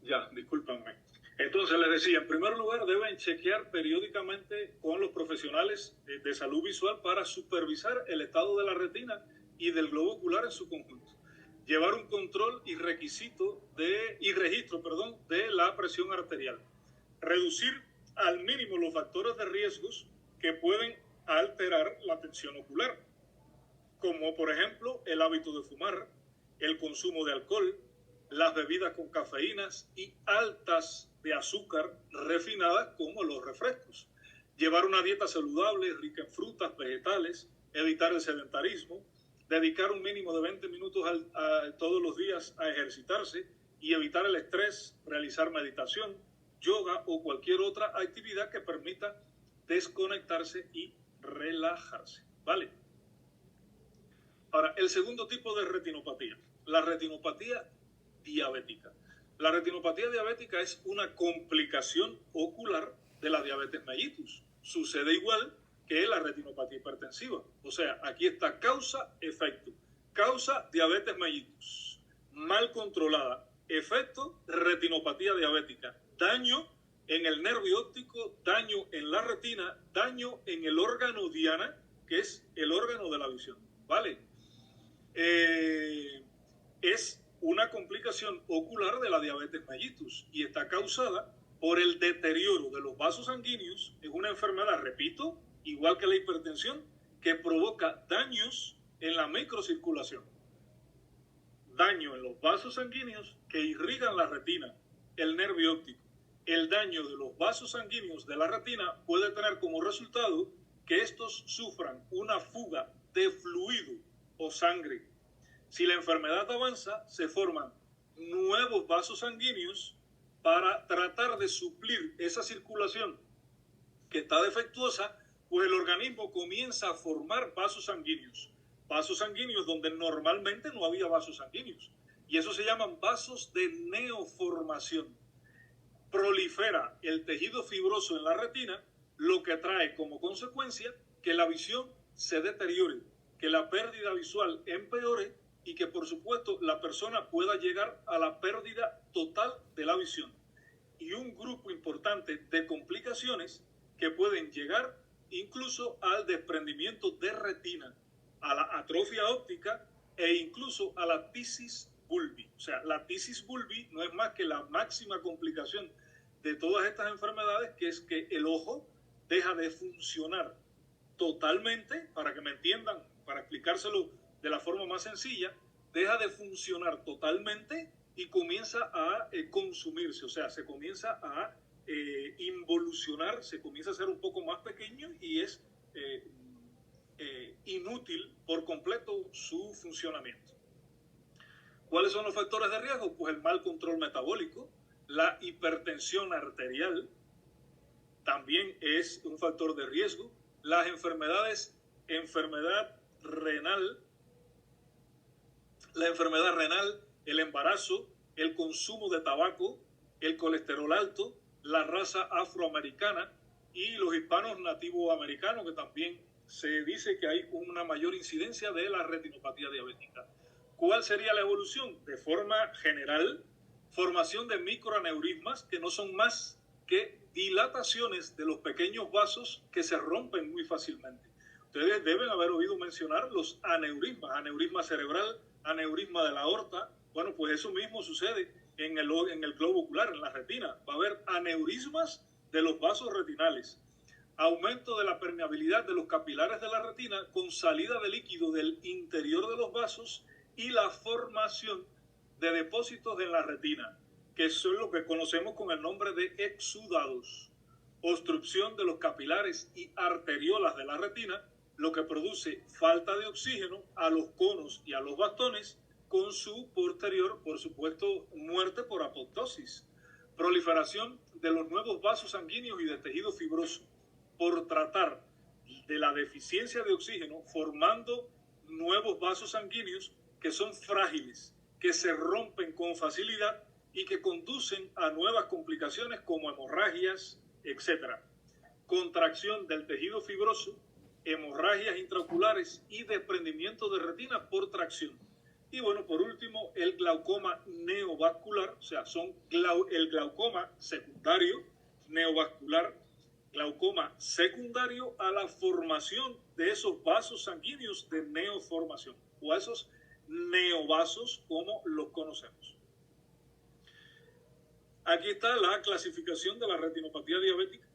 Ya, discúlpenme. Entonces les decía, en primer lugar deben chequear periódicamente con los profesionales de salud visual para supervisar el estado de la retina y del globo ocular en su conjunto. Llevar un control y registro de la presión arterial. Reducir al mínimo los factores de riesgos que pueden alterar la tensión ocular, como por ejemplo el hábito de fumar, el consumo de alcohol, las bebidas con cafeínas y altas de azúcar refinada como los refrescos. Llevar una dieta saludable, rica en frutas, vegetales, evitar el sedentarismo, dedicar un mínimo de 20 minutos todos los días a ejercitarse y evitar el estrés, realizar meditación, yoga o cualquier otra actividad que permita desconectarse y relajarse. ¿Vale? Ahora, el segundo tipo de retinopatía, la retinopatía diabética. La retinopatía diabética es una complicación ocular de la diabetes mellitus. Sucede igual que la retinopatía hipertensiva. O sea, aquí está causa-efecto. Causa diabetes mellitus, mal controlada. Efecto retinopatía diabética. Daño en el nervio óptico, daño en la retina, daño en el órgano diana, que es el órgano de la visión. ¿Vale? Es una complicación ocular de la diabetes mellitus y está causada por el deterioro de los vasos sanguíneos. Es una enfermedad, repito, igual que la hipertensión, que provoca daños en la microcirculación, daño en los vasos sanguíneos que irrigan la retina, el nervio óptico. El daño de los vasos sanguíneos de la retina puede tener como resultado que estos sufran una fuga de fluido o sangre. Si la enfermedad avanza, se forman nuevos vasos sanguíneos para tratar de suplir esa circulación que está defectuosa, pues el organismo comienza a formar vasos sanguíneos donde normalmente no había vasos sanguíneos, y eso se llaman vasos de neoformación. Prolifera el tejido fibroso en la retina, lo que trae como consecuencia que la visión se deteriore, que la pérdida visual empeore y que por supuesto la persona pueda llegar a la pérdida total de la visión. Y un grupo importante de complicaciones que pueden llegar incluso al desprendimiento de retina, a la atrofia óptica e incluso a la tisis bulbi. O sea, la tisis bulbi no es más que la máxima complicación de todas estas enfermedades, que es que el ojo deja de funcionar totalmente, para que me entiendan, para explicárselo de la forma más sencilla, deja de funcionar totalmente y comienza a consumirse, o sea, se comienza a involucionar, se comienza a ser un poco más pequeño y es inútil por completo su funcionamiento. ¿Cuáles son los factores de riesgo? Pues el mal control metabólico, la hipertensión arterial también es un factor de riesgo, las enfermedad renal, el embarazo, el consumo de tabaco, el colesterol alto, la raza afroamericana y los hispanos nativoamericanos, que también se dice que hay una mayor incidencia de la retinopatía diabética. ¿Cuál sería la evolución? De forma general, formación de microaneurismas, que no son más que dilataciones de los pequeños vasos que se rompen muy fácilmente. Ustedes deben haber oído mencionar los aneurismas, aneurisma cerebral, aneurisma de la aorta. Bueno, pues eso mismo sucede en el globo ocular, en la retina. Va a haber aneurismas de los vasos retinales. Aumento de la permeabilidad de los capilares de la retina con salida de líquido del interior de los vasos y la formación de depósitos en la retina, que son lo que conocemos con el nombre de exudados. Obstrucción de los capilares y arteriolas de la retina, lo que produce falta de oxígeno a los conos y a los bastones, con su posterior, por supuesto, muerte por apoptosis. Proliferación de los nuevos vasos sanguíneos y de tejido fibroso, por tratar de la deficiencia de oxígeno, formando nuevos vasos sanguíneos que son frágiles, que se rompen con facilidad y que conducen a nuevas complicaciones como hemorragias, etc. Contracción del tejido fibroso, hemorragias intraoculares y desprendimiento de retina por tracción. Y bueno, por último, el glaucoma neovascular, o sea, el glaucoma secundario, neovascular, glaucoma secundario a la formación de esos vasos sanguíneos de neoformación, o a esos neovasos como los conocemos. Aquí está la clasificación de la retinopatía diabética,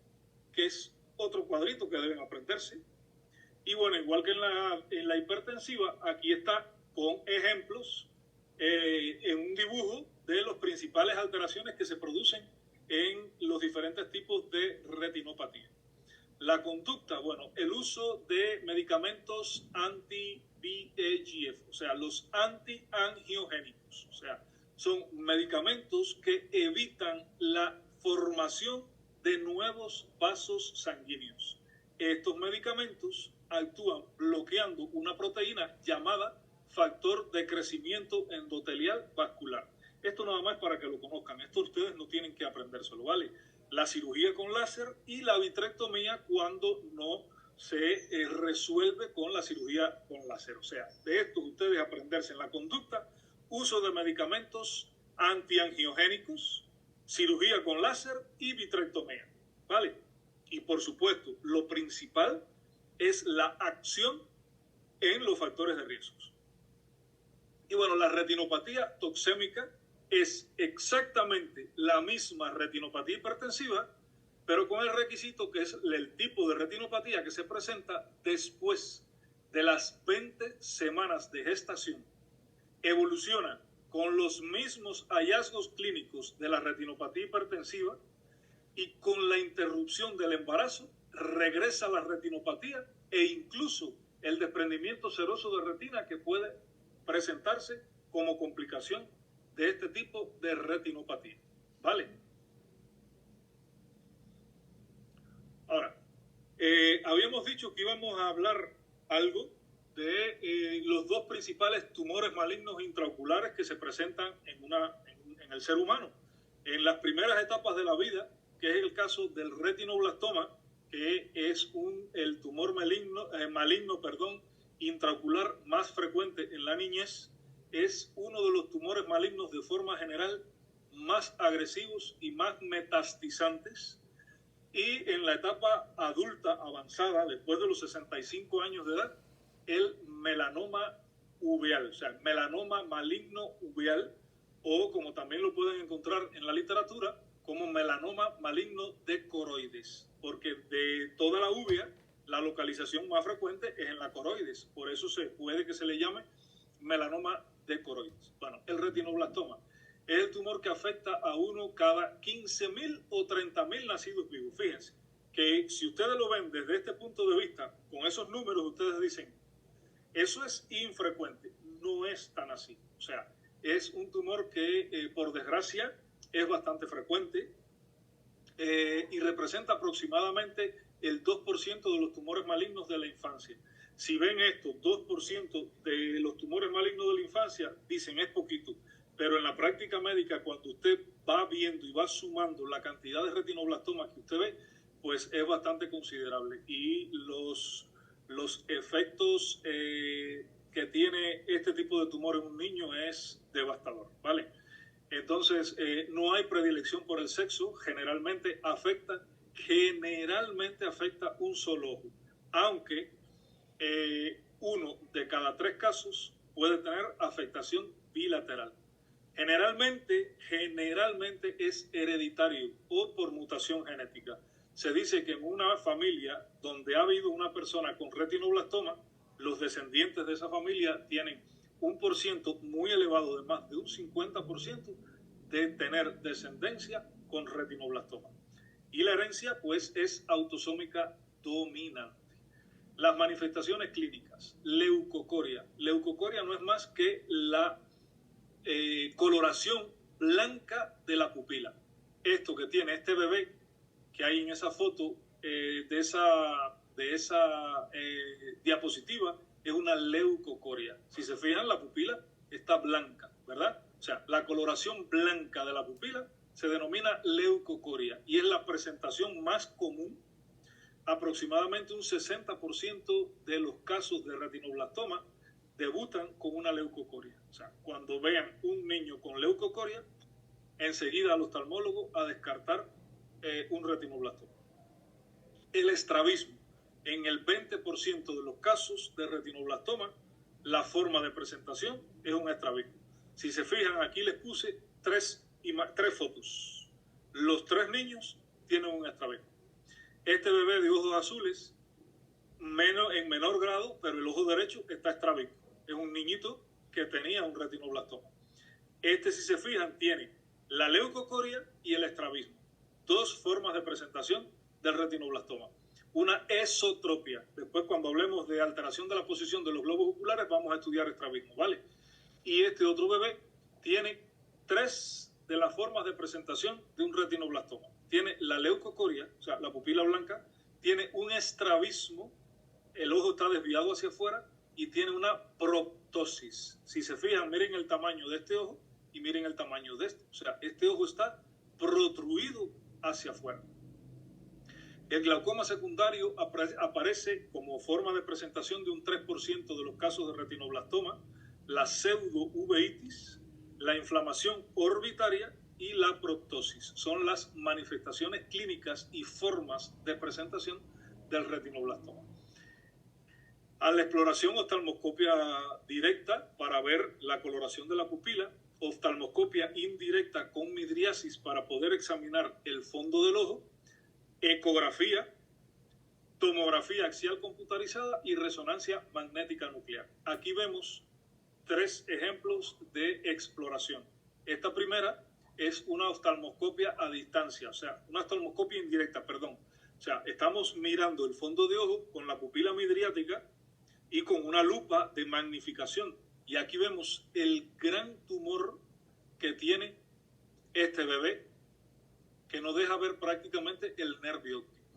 que es otro cuadrito que deben aprenderse. Y bueno, igual que en la hipertensiva, aquí está con ejemplos en un dibujo de las principales alteraciones que se producen en los diferentes tipos de retinopatía. La conducta, bueno, el uso de medicamentos anti-VEGF, o sea, los antiangiogénicos, o sea, son medicamentos que evitan la formación de nuevos vasos sanguíneos. Estos medicamentos actúan bloqueando una proteína llamada factor de crecimiento endotelial vascular. Esto nada más para que lo conozcan. Esto ustedes no tienen que aprendérselo, ¿vale? La cirugía con láser y la vitrectomía cuando no se resuelve con la cirugía con láser. O sea, de esto ustedes aprenderse en la conducta, uso de medicamentos antiangiogénicos, cirugía con láser y vitrectomía, ¿vale? Y por supuesto, lo principal es la acción en los factores de riesgos. Y bueno, la retinopatía toxémica es exactamente la misma retinopatía hipertensiva, pero con el requisito que es el tipo de retinopatía que se presenta después de las 20 semanas de gestación. Evoluciona con los mismos hallazgos clínicos de la retinopatía hipertensiva y con la interrupción del embarazo regresa la retinopatía e incluso el desprendimiento seroso de retina que puede presentarse como complicación de este tipo de retinopatía. ¿Vale? Ahora, habíamos dicho que íbamos a hablar algo de los dos principales tumores malignos intraoculares que se presentan en el ser humano. En las primeras etapas de la vida, que es el caso del retinoblastoma, que es el tumor maligno, intraocular más frecuente en la niñez, es uno de los tumores malignos de forma general más agresivos y más metastizantes. Y en la etapa adulta avanzada, después de los 65 años de edad, el melanoma uveal, o sea, melanoma maligno uveal, o como también lo pueden encontrar en la literatura, como melanoma maligno de coroides, porque de toda la uvea, la localización más frecuente es en la coroides, por eso puede que se le llame melanoma de coroides. Bueno, el retinoblastoma es el tumor que afecta a uno cada 15.000 o 30.000 nacidos vivos. Fíjense que si ustedes lo ven desde este punto de vista, con esos números ustedes dicen, eso es infrecuente. No es tan así. O sea, es un tumor que, por desgracia, es bastante frecuente y representa aproximadamente el 2% de los tumores malignos de la infancia. Si ven esto, 2% de los tumores malignos de la infancia, dicen es poquito, pero en la práctica médica, cuando usted va viendo y va sumando la cantidad de retinoblastomas que usted ve, pues es bastante considerable. Y los efectos que tiene este tipo de tumor en un niño es devastador, ¿vale? Entonces, no hay predilección por el sexo, generalmente afecta un solo ojo, aunque 1 de cada 3 casos puede tener afectación bilateral. Generalmente es hereditario o por mutación genética. Se dice que en una familia donde ha habido una persona con retinoblastoma, los descendientes de esa familia tienen un porciento muy elevado de más de un 50% de tener descendencia con retinoblastoma. Y la herencia pues es autosómica dominante. Las manifestaciones clínicas, leucocoria. Leucocoria no es más que la coloración blanca de la pupila. Esto que tiene este bebé que hay en esa foto de esa diapositiva es una leucocoria. Si se fijan, la pupila está blanca, ¿verdad? O sea, la coloración blanca de la pupila se denomina leucocoria y es la presentación más común. Aproximadamente un 60% de los casos de retinoblastoma debutan con una leucocoria. O sea, cuando vean un niño con leucocoria, enseguida al oftalmólogo a descartar un retinoblastoma. El estrabismo. En el 20% de los casos de retinoblastoma, la forma de presentación es un estrabismo. Si se fijan, aquí les puse tres fotos. Los 3 niños tienen un estrabismo. Este bebé de ojos azules, en menor grado, pero el ojo derecho está estrabismo. Es un niñito que tenía un retinoblastoma. Este, si se fijan, tiene la leucocoria y el estrabismo. 2 formas de presentación del retinoblastoma. Una esotropia. Después, cuando hablemos de alteración de la posición de los globos oculares, vamos a estudiar estrabismo, ¿vale? Y este otro bebé tiene 3 de las formas de presentación de un retinoblastoma. Tiene la leucocoria, o sea, la pupila blanca, tiene un estrabismo, el ojo está desviado hacia afuera y tiene una proptosis. Si se fijan, miren el tamaño de este ojo y miren el tamaño de este. O sea, este ojo está protruido hacia afuera. El glaucoma secundario aparece como forma de presentación de un 3% de los casos de retinoblastoma, la pseudouveitis, la inflamación orbitaria y la proptosis. Son las manifestaciones clínicas y formas de presentación del retinoblastoma. A la exploración oftalmoscopia directa para ver la coloración de la pupila, oftalmoscopia indirecta con midriasis para poder examinar el fondo del ojo, ecografía, tomografía axial computarizada y resonancia magnética nuclear. Aquí vemos 3 ejemplos de exploración. Esta primera es una oftalmoscopia a distancia, o sea, una oftalmoscopia indirecta, perdón. O sea, estamos mirando el fondo de ojo con la pupila midriática y con una lupa de magnificación. Y aquí vemos el gran tumor que tiene este bebé, que no deja ver prácticamente el nervio óptico.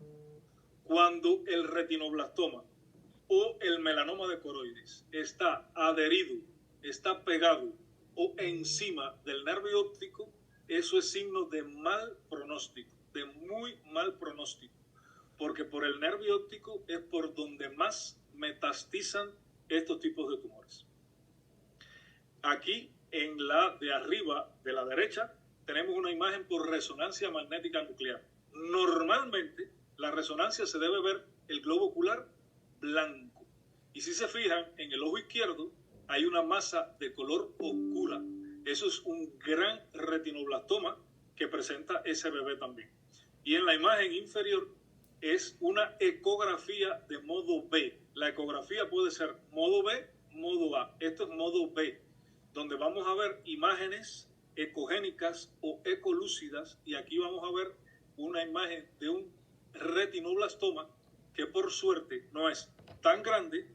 Cuando el retinoblastoma o el melanoma de coroides está adherido, está pegado o encima del nervio óptico, eso es signo de mal pronóstico, de muy mal pronóstico, porque por el nervio óptico es por donde más metastizan estos tipos de tumores. Aquí en la de arriba, de la derecha, tenemos una imagen por resonancia magnética nuclear. Normalmente la resonancia se debe ver el globo ocular blanco. Y si se fijan, en el ojo izquierdo hay una masa de color oscura. Eso es un gran retinoblastoma que presenta ese bebé también. Y en la imagen inferior es una ecografía de modo B. La ecografía puede ser modo B, modo A. Esto es modo B, donde vamos a ver imágenes ecogénicas o ecolúcidas, y aquí vamos a ver una imagen de un retinoblastoma que por suerte no es tan grande,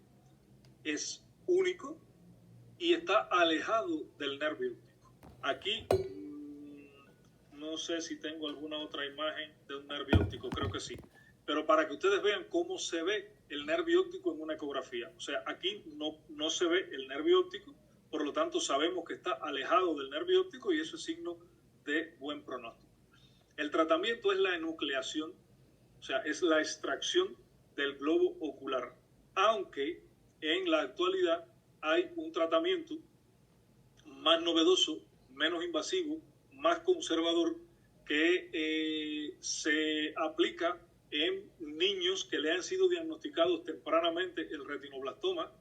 es único y está alejado del nervio óptico. Aquí no sé si tengo alguna otra imagen de un nervio óptico, creo que sí, pero para que ustedes vean cómo se ve el nervio óptico en una ecografía. O sea, aquí no se ve el nervio óptico, por lo tanto sabemos que está alejado del nervio óptico y eso es signo de buen pronóstico. El tratamiento es la enucleación, o sea, es la extracción del globo ocular, aunque en la actualidad hay un tratamiento más novedoso, menos invasivo, más conservador, que se aplica en niños que le han sido diagnosticados tempranamente el retinoblastoma,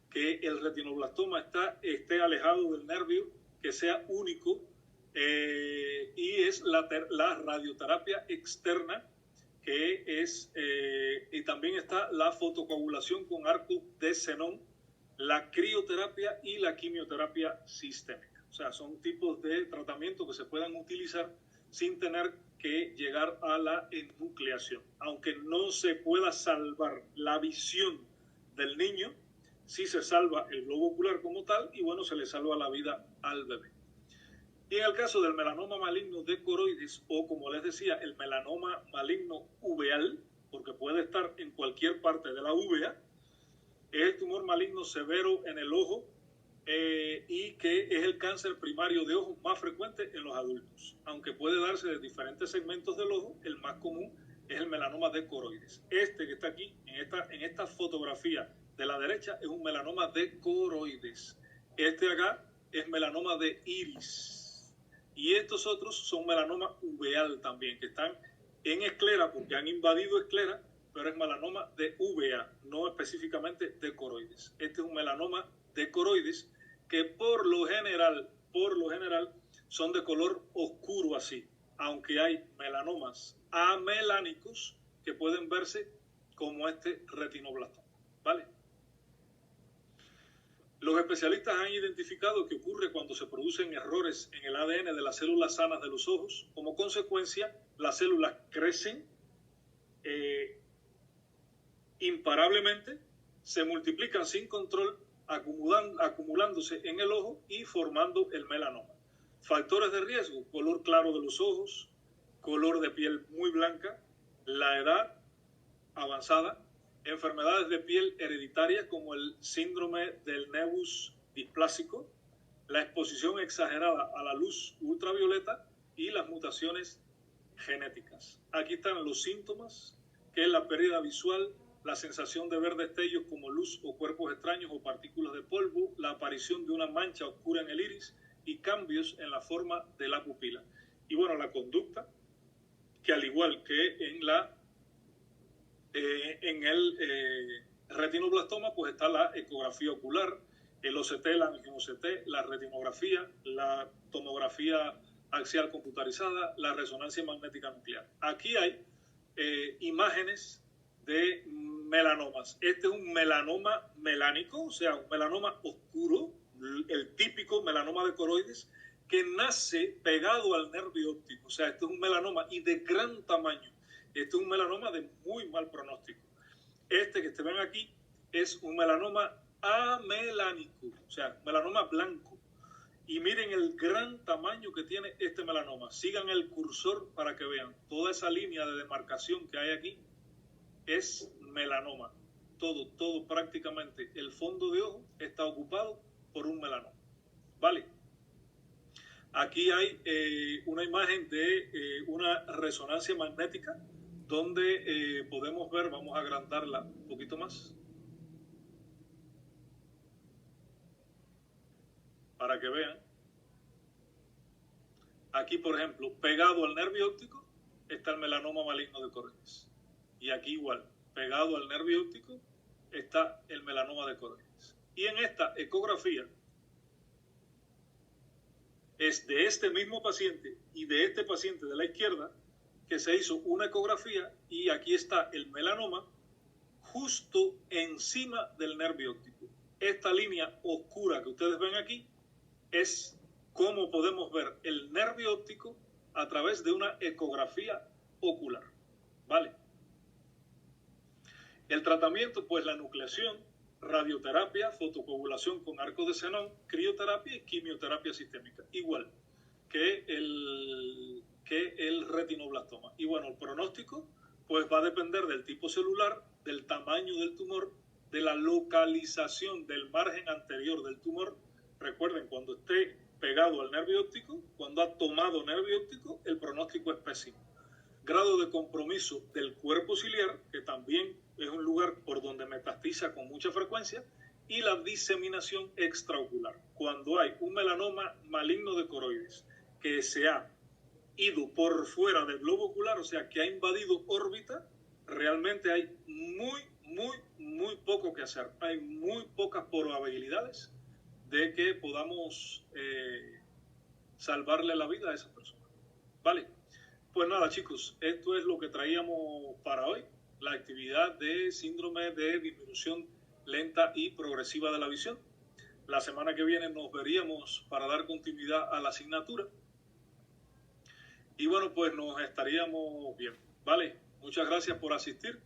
que el retinoblastoma esté alejado del nervio, que sea único, y es la radioterapia externa, que es, y también está la fotocoagulación con arco de xenón, la crioterapia y la quimioterapia sistémica. O sea, son tipos de tratamiento que se puedan utilizar sin tener que llegar a la enucleación. Aunque no se pueda salvar la visión del niño, sí se salva el globo ocular como tal y bueno, se le salva la vida al bebé. Y en el caso del melanoma maligno de coroides, o como les decía, el melanoma maligno uveal, porque puede estar en cualquier parte de la uvea, es el tumor maligno severo en el ojo y que es el cáncer primario de ojo más frecuente en los adultos. Aunque puede darse de diferentes segmentos del ojo, el más común es el melanoma de coroides. Este que está aquí, en esta fotografía de la derecha, es un melanoma de coroides. Este acá es melanoma de iris. Y estos otros son melanoma uveal también, que están en esclera porque han invadido esclera, pero es melanoma de uvea, no específicamente de coroides. Este es un melanoma de coroides que por lo general son de color oscuro así, aunque hay melanomas amelánicos que pueden verse como este retinoblastoma, ¿vale? Los especialistas han identificado que ocurre cuando se producen errores en el ADN de las células sanas de los ojos. Como consecuencia, las células crecen imparablemente, se multiplican sin control, acumulándose en el ojo y formando el melanoma. Factores de riesgo: color claro de los ojos, color de piel muy blanca, la edad avanzada, enfermedades de piel hereditarias como el síndrome del nevus displásico, la exposición exagerada a la luz ultravioleta y las mutaciones genéticas. Aquí están los síntomas, que es la pérdida visual, la sensación de ver destellos como luz o cuerpos extraños o partículas de polvo, la aparición de una mancha oscura en el iris y cambios en la forma de la pupila. Y bueno, la conducta, que al igual que en el retinoblastoma, pues está la ecografía ocular, el OCT, la angio-OCT, la retinografía, la tomografía axial computarizada, la resonancia magnética nuclear. Aquí hay imágenes de melanomas. Este es un melanoma melánico, o sea, un melanoma oscuro, el típico melanoma de coroides, que nace pegado al nervio óptico. O sea, este es un melanoma y de gran tamaño. Este es un melanoma de muy mal pronóstico. Este que ustedes ven aquí es un melanoma amelánico, o sea, melanoma blanco. Y miren el gran tamaño que tiene este melanoma. Sigan el cursor para que vean. Toda esa línea de demarcación que hay aquí es melanoma. Todo prácticamente. El fondo de ojo está ocupado por un melanoma. ¿Vale? Aquí hay una imagen de una resonancia magnética donde podemos ver, vamos a agrandarla un poquito más, para que vean. Aquí, por ejemplo, pegado al nervio óptico está el melanoma maligno de coroides. Y aquí igual, pegado al nervio óptico está el melanoma de coroides. Y en esta ecografía es de este mismo paciente y de este paciente de la izquierda que se hizo una ecografía y aquí está el melanoma justo encima del nervio óptico. Esta línea oscura que ustedes ven aquí es cómo podemos ver el nervio óptico a través de una ecografía ocular. ¿Vale? El tratamiento, pues la nucleación, radioterapia, fotocoagulación con arco de xenón, crioterapia y quimioterapia sistémica. Igual que el retinoblastoma. Y bueno, el pronóstico pues va a depender del tipo celular, del tamaño del tumor, de la localización del margen anterior del tumor. Recuerden, cuando esté pegado al nervio óptico, cuando ha tomado nervio óptico, el pronóstico es pésimo. Grado de compromiso del cuerpo ciliar, que también es un lugar por donde metastiza con mucha frecuencia, y la diseminación extraocular. Cuando hay un melanoma maligno de coroides que se ha ido por fuera del globo ocular, o sea, que ha invadido órbita, realmente hay muy poco que hacer. Hay muy pocas probabilidades de que podamos salvarle la vida a esa persona. ¿Vale? Pues nada, chicos, esto es lo que traíamos para hoy. La actividad de síndrome de disminución lenta y progresiva de la visión. La semana que viene nos veríamos para dar continuidad a la asignatura. Y bueno, pues nos estaríamos viendo. ¿Vale? Muchas gracias por asistir.